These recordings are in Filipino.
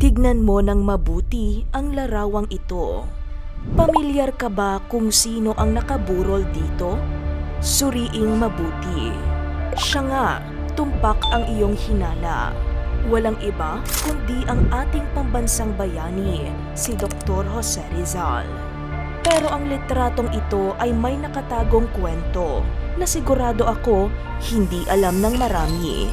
Tignan mo ng mabuti ang larawang ito. Pamilyar ka ba kung sino ang nakaburol dito? Suriing mabuti. Siya nga, tumpak ang iyong hinala. Walang iba kundi ang ating pambansang bayani, si Dr. Jose Rizal. Pero ang litratong ito ay may nakatagong kwento na sigurado ako hindi alam ng marami.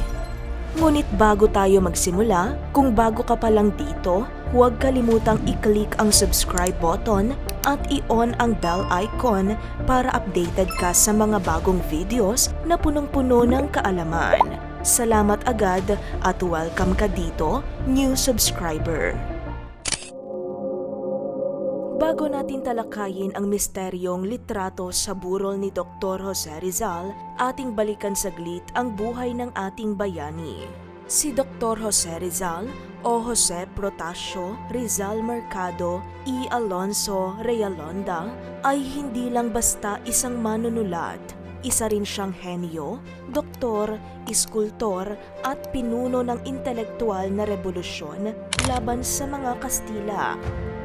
Ngunit bago tayo magsimula, kung bago ka pa lang dito, huwag kalimutang i-click ang subscribe button at i-on ang bell icon para updated ka sa mga bagong videos na punong-puno ng kaalaman. Salamat agad at welcome ka dito, new subscriber. Bago natin talakayin ang misteryong litrato sa burol ni Dr. Jose Rizal, ating balikan saglit ang buhay ng ating bayani. Si Dr. Jose Rizal o Jose Protasio Rizal Mercado y Alonso Realonda ay hindi lang basta isang manunulat. Isa rin siyang henyo, doktor, iskultor at pinuno ng intelektual na revolusyon laban sa mga Kastila.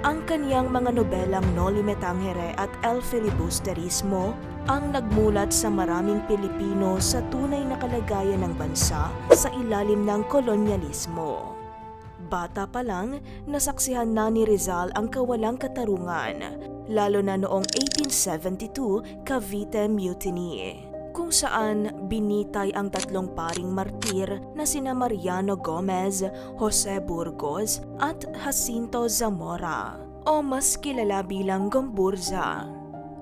Ang kaniyang mga nobelang Noli Me Tangere at El Filibusterismo ang nagmulat sa maraming Pilipino sa tunay na kalagayan ng bansa sa ilalim ng kolonyalismo. Bata pa lang, nasaksihan na ni Rizal ang kawalang katarungan, lalo na noong 1872 Cavite Mutiny, kung saan binitay ang tatlong paring martir na sina Mariano Gomez, Jose Burgos at Jacinto Zamora, o mas kilala bilang Gomburza.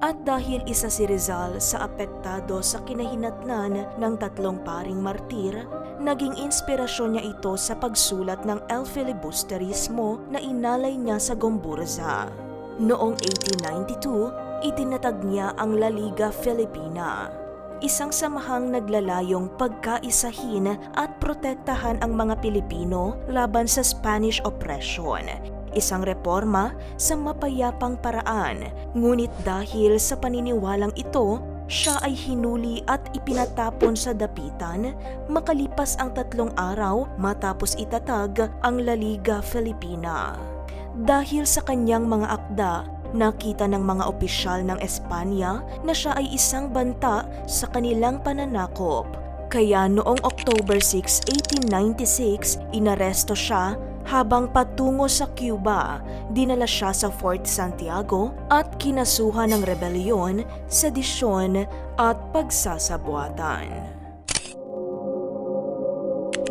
At dahil isa si Rizal sa apektado sa kinahinatnan ng tatlong paring martir, naging inspirasyon niya ito sa pagsulat ng El Filibusterismo na inalay niya sa Gomburza. Noong 1892, itinatag niya ang La Liga Filipina, isang samahang naglalayong pagkaisahin at protektahan ang mga Pilipino laban sa Spanish oppression. Isang reforma sa mapayapang paraan, ngunit dahil sa paniniwalang ito, siya ay hinuli at ipinatapon sa dapitan makalipas ang 3 araw matapos itatag ang La Liga Filipina. Dahil sa kanyang mga akda, nakita ng mga opisyal ng Espanya na siya ay isang banta sa kanilang pananakop. Kaya noong October 6, 1896, inaresto siya habang patungo sa Cuba, dinala siya sa Fort Santiago at kinasuhan ng rebelyon, sedisyon at pagsasabuatan.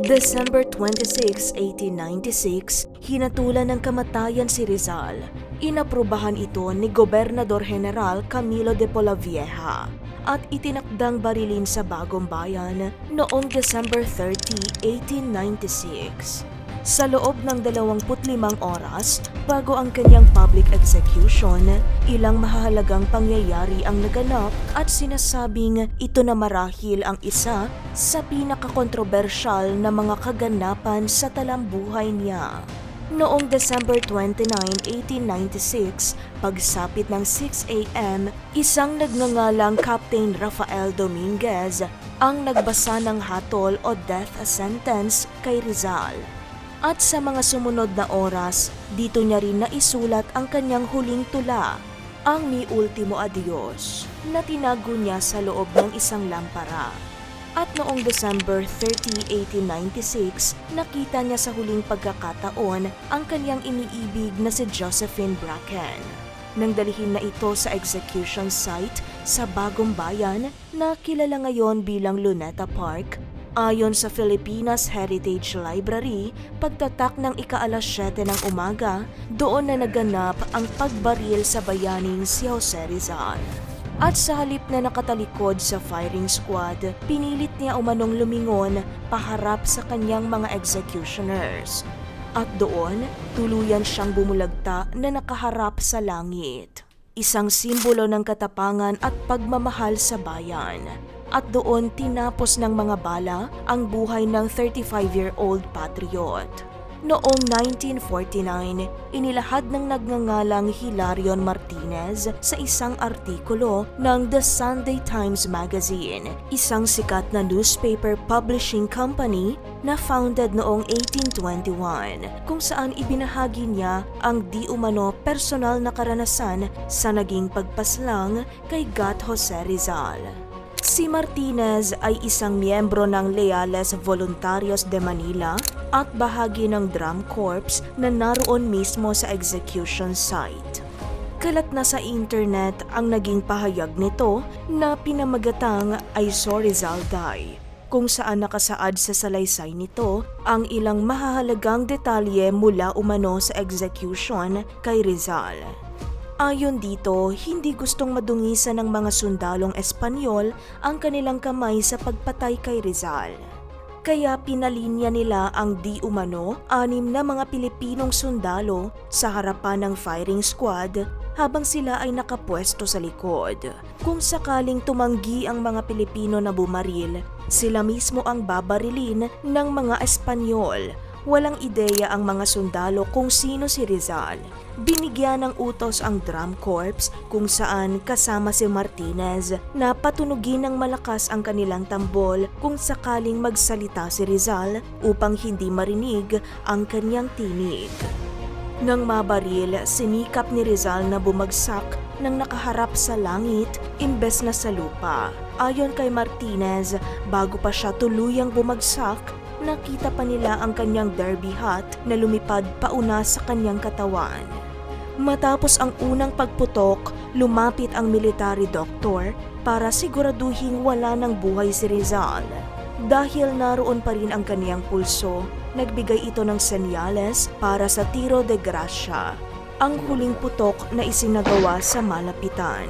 December 26, 1896, hinatulan ng kamatayan si Rizal. Inaprubahan ito ni Gobernador General Camilo de Polavieja at itinakdang barilin sa Bagong Bayan noong December 30, 1896. Sa loob ng 25 oras bago ang kanyang public execution, ilang mahalagang pangyayari ang naganap at sinasabing ito na marahil ang isa sa pinakakontrobersyal na mga kaganapan sa talambuhay niya. Noong December 29, 1896, pagsapit ng 6 a.m., isang nagngangalang Captain Rafael Dominguez ang nagbasa ng hatol o death sentence kay Rizal. At sa mga sumunod na oras, dito niya rin naisulat ang kanyang huling tula, ang Mi Ultimo Adios, na tinago niya sa loob ng isang lampara. At noong December 30, 1896, nakita niya sa huling pagkakataon ang kanyang iniibig na si Josephine Bracken. Nang dalhin na ito sa execution site sa Bagong Bayan na kilala ngayon bilang Luneta Park, ayon sa Filipinas Heritage Library, pagtatak ng ika-7 ng umaga, doon na naganap ang pagbaril sa bayaning si Jose Rizal. At sa halip na nakatalikod sa firing squad, pinilit niya umanong lumingon paharap sa kanyang mga executioners. At doon, tuluyan siyang bumulagta na nakaharap sa langit. Isang simbolo ng katapangan at pagmamahal sa bayan. At doon tinapos ng mga bala ang buhay ng 35-year-old patriot. Noong 1949, inilahad ng nagngangalang Hilarion Martinez sa isang artikulo ng The Sunday Times Magazine, isang sikat na newspaper publishing company na founded noong 1821, kung saan ibinahagi niya ang di umano personal na karanasan sa naging pagpaslang kay Gat Jose Rizal. Si Martinez ay isang miyembro ng Leales Voluntarios de Manila at bahagi ng Drum Corps na naroon mismo sa execution site. Kalat na sa internet ang naging pahayag nito na pinamagatang I Saw Rizal Die, kung saan nakasaad sa salaysay nito ang ilang mahahalagang detalye mula umano sa execution kay Rizal. Ayon dito, hindi gustong madungisan ng mga sundalong Espanyol ang kanilang kamay sa pagpatay kay Rizal. Kaya pinalinya nila ang di umano 6 na mga Pilipinong sundalo sa harapan ng firing squad habang sila ay nakapwesto sa likod. Kung sakaling tumanggi ang mga Pilipino na bumaril, sila mismo ang babarilin ng mga Espanyol. Walang ideya ang mga sundalo kung sino si Rizal. Binigyan ng utos ang Drum Corps kung saan kasama si Martinez na patunugin ng malakas ang kanilang tambol kung sakaling magsalita si Rizal upang hindi marinig ang kanyang tinig. Nang mabaril, sinikap ni Rizal na bumagsak nang nakaharap sa langit imbes na sa lupa. Ayon kay Martinez, bago pa siya tuluyang bumagsak, nakita pa nila ang kanyang derby hat na lumipad pauna sa kanyang katawan. Matapos ang unang pagputok, lumapit ang military doctor para siguraduhing wala ng buhay si Rizal. Dahil naroon pa rin ang kaniyang pulso, nagbigay ito ng senyales para sa tiro de gracia, ang huling putok na isinagawa sa malapitan.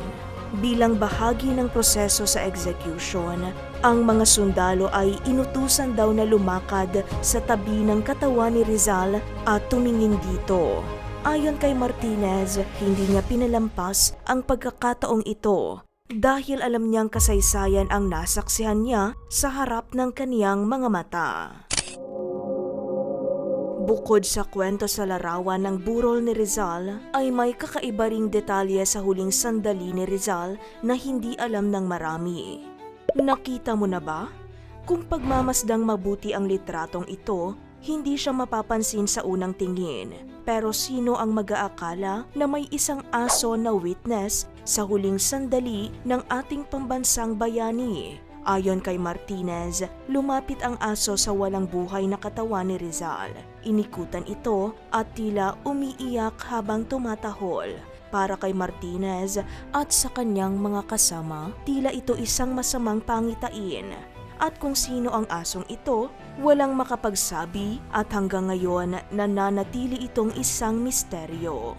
Bilang bahagi ng proseso sa execution, ang mga sundalo ay inutusan daw na lumakad sa tabi ng katawan ni Rizal at tumingin dito. Ayon kay Martinez, hindi niya pinalampas ang pagkakataong ito dahil alam niyang kasaysayan ang nasaksihan niya sa harap ng kaniyang mga mata. Bukod sa kwento sa larawan ng burol ni Rizal, ay may kakaiba ring detalye sa huling sandali ni Rizal na hindi alam ng marami. Nakita mo na ba? Kung pagmamasdang mabuti ang litratong ito, hindi siya mapapansin sa unang tingin. Pero sino ang mag-aakala na may isang aso na witness sa huling sandali ng ating pambansang bayani? Ayon kay Martinez, lumapit ang aso sa walang buhay na katawan ni Rizal. Inikutan ito at tila umiiyak habang tumatahol. Para kay Martinez at sa kanyang mga kasama, tila ito isang masamang pangitain. At kung sino ang asong ito, walang makapagsabi at hanggang ngayon nananatili itong isang misteryo.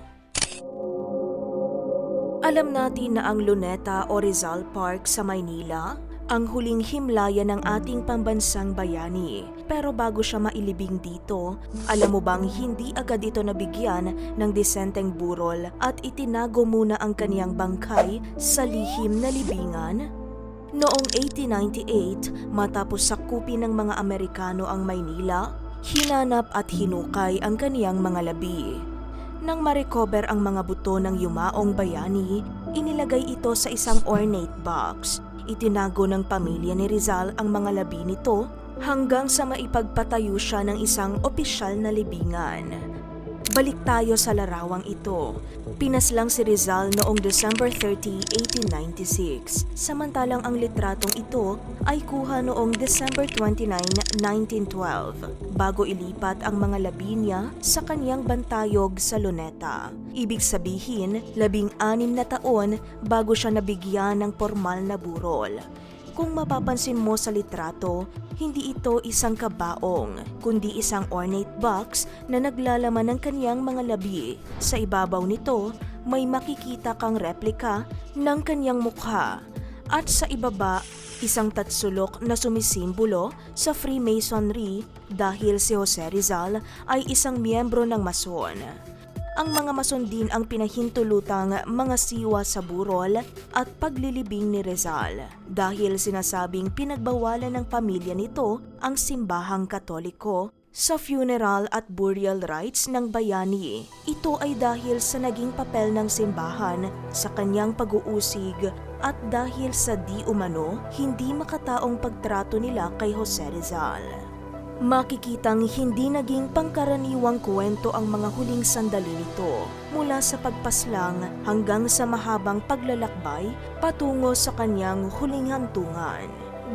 Alam natin na ang Luneta o Rizal Park sa Maynila ang huling himlayan ng ating pambansang bayani. Pero bago siya mailibing dito, alam mo bang hindi agad ito nabigyan ng disenteng burol at itinago muna ang kaniyang bangkay sa lihim na libingan? Noong 1898, matapos sakupin ng mga Amerikano ang Maynila, hinanap at hinukay ang kaniyang mga labi. Nang ma-recover ang mga buto ng yumaong bayani, inilagay ito sa isang ornate box. Itinago ng pamilya ni Rizal ang mga labi nito hanggang sa maipagpatayo siya ng isang opisyal na libingan. Balik tayo sa larawang ito. Pinaslang si Rizal noong December 30, 1896, samantalang ang litratong ito ay kuha noong December 29, 1912, bago ilipat ang mga labi niya sa kaniyang bantayog sa Luneta. Ibig sabihin, 16 na taon bago siya nabigyan ng pormal na burol. Kung mapapansin mo sa litrato, hindi ito isang kabaong, kundi isang ornate box na naglalaman ng kaniyang mga labi. Sa ibabaw nito, may makikita kang replika ng kaniyang mukha. At sa ibaba, isang tatsulok na sumisimbolo sa Freemasonry dahil si Jose Rizal ay isang miyembro ng Mason. Ang mga Mason din ang pinahintulutang mga siwa sa burol at paglilibing ni Rizal dahil sinasabing pinagbawalan ng pamilya nito ang simbahang Katoliko sa funeral at burial rites ng bayani. Ito ay dahil sa naging papel ng simbahan sa kanyang pag-uusig at dahil sa di umano hindi makataong pagtrato nila kay Jose Rizal. Makikitang hindi naging pangkaraniwang kwento ang mga huling sandali nito mula sa pagpaslang hanggang sa mahabang paglalakbay patungo sa kanyang huling hantungan.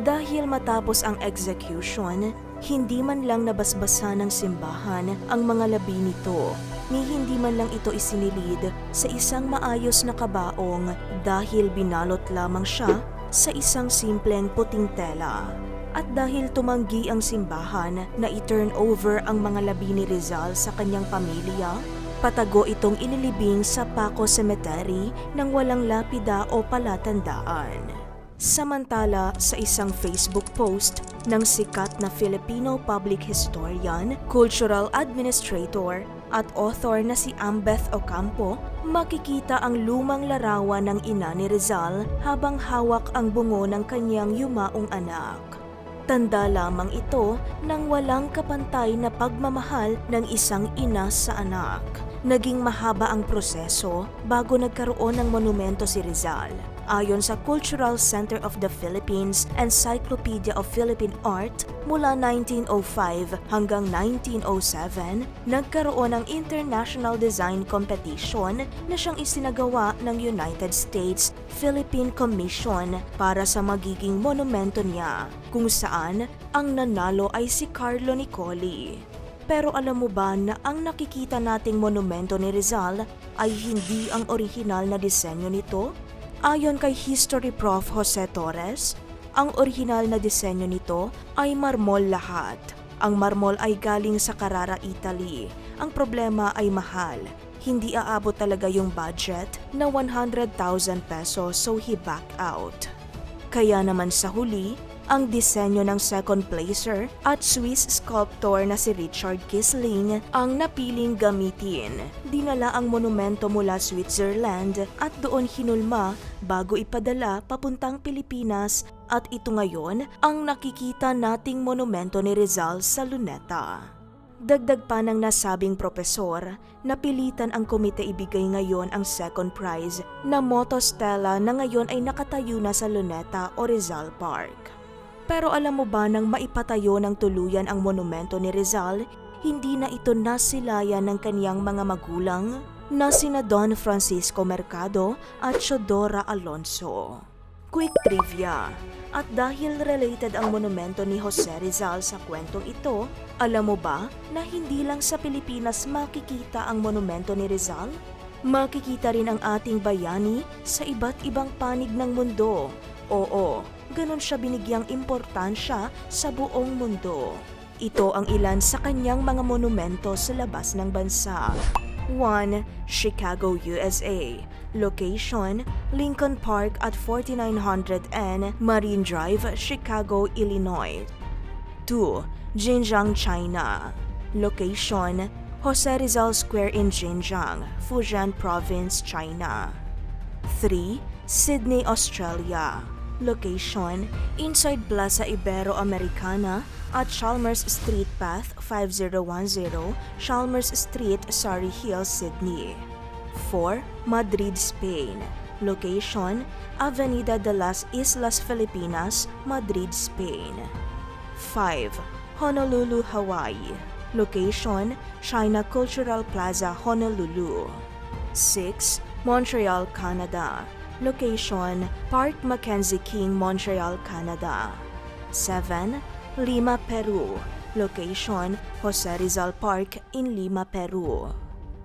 Dahil matapos ang execution, hindi man lang nabasbasa ng simbahan ang mga labi nito, ni hindi man lang ito isinilid sa isang maayos na kabaong dahil binalot lamang siya sa isang simpleng puting tela. At dahil tumanggi ang simbahan na i-turn over ang mga labi ni Rizal sa kanyang pamilya, patago itong inilibing sa Paco Cemetery nang walang lapida o palatandaan. Samantala, sa isang Facebook post ng sikat na Filipino public historian, cultural administrator at author na si Ambeth Ocampo, makikita ang lumang larawan ng ina ni Rizal habang hawak ang bungo ng kanyang yumaong anak. Tanda lamang ito ng walang kapantay na pagmamahal ng isang ina sa anak. Naging mahaba ang proseso bago nagkaroon ng monumento si Rizal. Ayon sa Cultural Center of the Philippines Encyclopedia of Philippine Art, mula 1905 hanggang 1907, nagkaroon ng International Design Competition na siyang isinagawa ng United States Philippine Commission para sa magiging monumento niya, kung saan ang nanalo ay si Carlo Nicoli. Pero alam mo ba na ang nakikita nating monumento ni Rizal ay hindi ang orihinal na disenyo nito? Ayon kay History Prof. Jose Torres, ang orihinal na disenyo nito ay marmol lahat. Ang marmol ay galing sa Carrara, Italy. Ang problema ay mahal. Hindi aabot talaga yung budget na 100,000 pesos, so he backed out. Kaya naman sa huli, ang disenyo ng second placer at Swiss sculptor na si Richard Kisling ang napiling gamitin. Dinala ang monumento mula Switzerland at doon hinulma bago ipadala papuntang Pilipinas, at ito ngayon ang nakikita nating monumento ni Rizal sa Luneta. Dagdag pa ng nasabing propesor, napilitan ang komite ibigay ngayon ang second prize na motostela na ngayon ay nakatayo na sa Luneta o Rizal Park. Pero alam mo ba nang maipatayo ng tuluyan ang monumento ni Rizal, hindi na ito nasilayan ng kaniyang mga magulang na sina Don Francisco Mercado at Chodora Alonso. Quick trivia. At dahil related ang monumento ni Jose Rizal sa kwentong ito, alam mo ba na hindi lang sa Pilipinas makikita ang monumento ni Rizal? Makikita rin ang ating bayani sa iba't ibang panig ng mundo. Oo, ganon siya binigyang importansya sa buong mundo. Ito ang ilan sa kanyang mga monumento sa labas ng bansa. 1. Chicago, USA. Location, Lincoln Park at 4900N Marine Drive, Chicago, Illinois. 2. Xinjiang, China. Location, Jose Rizal Square in Xinjiang, Fujian Province, China. 3. Sydney, Australia. Location, inside Plaza Ibero-Americana at Chalmers Street Path 5010, Chalmers Street, Surrey Hills, Sydney. 4. Madrid, Spain. Location, Avenida de las Islas Filipinas, Madrid, Spain. 5. Honolulu, Hawaii. Location, China Cultural Plaza, Honolulu. 6. Montreal, Canada. Location, Park Mackenzie King, Montreal, Canada. 7. Lima, Peru. Location, Jose Rizal Park in Lima, Peru.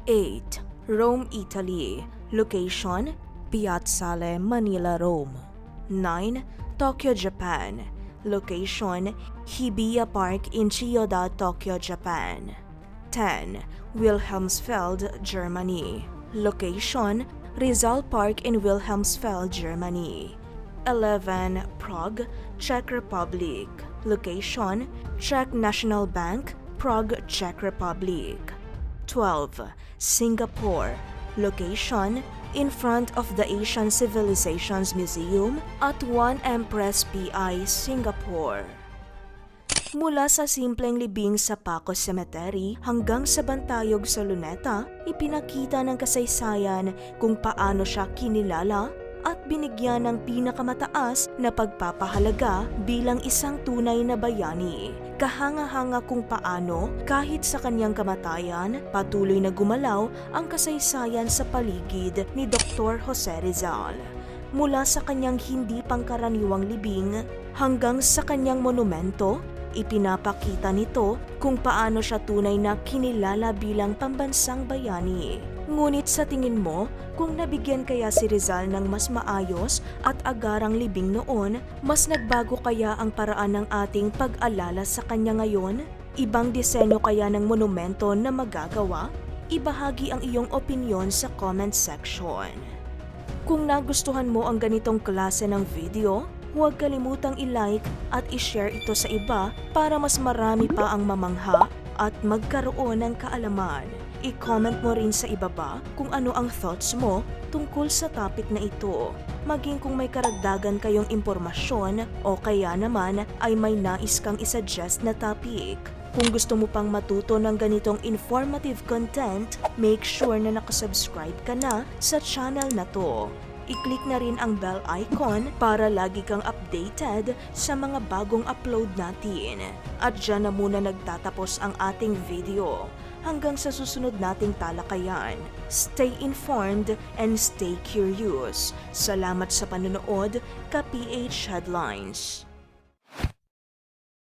8. Rome, Italy. Location, Piazzale, Manila, Rome. 9. Tokyo, Japan. Location, Hibiya Park in Chiyoda, Tokyo, Japan. 10. Wilhelmsfeld, Germany. Location, Rizal Park in Wilhelmsfeld, Germany. 11. Prague, Czech Republic. Location, Czech National Bank, Prague, Czech Republic. 12. Singapore. Location, in front of the Asian Civilizations Museum at 1 Empress PI, Singapore. Mula sa simpleng libing sa Paco Cemetery hanggang sa Bantayog sa Luneta, ipinakita ng kasaysayan kung paano siya kinilala at binigyan ng pinakamataas na pagpapahalaga bilang isang tunay na bayani. Kahanga-hanga kung paano, kahit sa kanyang kamatayan, patuloy na gumalaw ang kasaysayan sa paligid ni Dr. Jose Rizal. Mula sa kanyang hindi pangkaraniwang libing hanggang sa kanyang monumento, ipinapakita nito kung paano siya tunay na kinilala bilang pambansang bayani. Ngunit sa tingin mo, kung nabigyan kaya si Rizal ng mas maayos at agarang libing noon, mas nagbago kaya ang paraan ng ating pag-alala sa kanya ngayon? Ibang disenyo kaya ng monumento na magagawa? Ibahagi ang iyong opinyon sa comment section. Kung nagustuhan mo ang ganitong klase ng video, huwag kalimutang i-like at i-share ito sa iba para mas marami pa ang mamangha at magkaroon ng kaalaman. I-comment mo rin sa ibaba kung ano ang thoughts mo tungkol sa topic na ito. Maging kung may karagdagan kayong impormasyon o kaya naman ay may nais kang isuggest na topic. Kung gusto mo pang matuto ng ganitong informative content, make sure na nakasubscribe ka na sa channel na to. I-click na rin ang bell icon para lagi kang updated sa mga bagong upload natin. At dyan na muna nagtatapos ang ating video. Hanggang sa susunod nating talakayan. Stay informed and stay curious. Salamat sa panonood, ka PH Headlines.